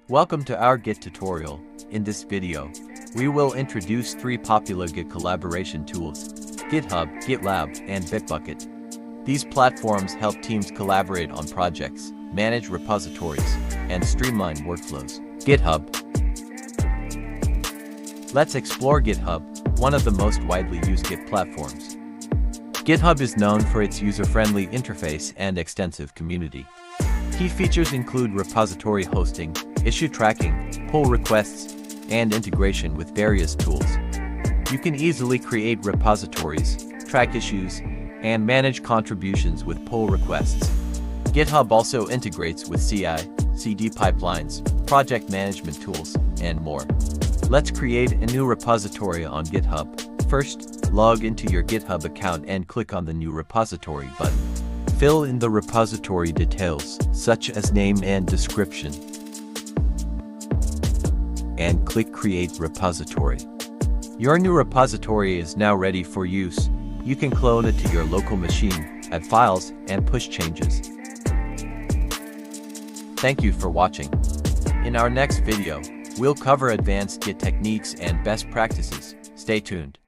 Welcome to our Git tutorial. In this video, we will introduce 3 popular Git collaboration tools: GitHub, GitLab, and Bitbucket. These platforms help teams collaborate on projects, manage repositories, and streamline workflows. GitHub. Let's explore GitHub, one of the most widely used Git platforms. GitHub is known for its user-friendly interface and extensive community. Key features include repository hosting, issue tracking, pull requests, and integration with various tools. You can easily create repositories, track issues, and manage contributions with pull requests. GitHub also integrates with CI/CD pipelines, project management tools, and more. Let's create a new repository on GitHub. First, log into your GitHub account and click on the New Repository button. Fill in the repository details, such as name and description, and click Create Repository. Your new repository is now ready for use. You can clone it to your local machine, add files, and push changes. Thank you for watching. In our next video, we'll cover advanced Git techniques and best practices. Stay tuned.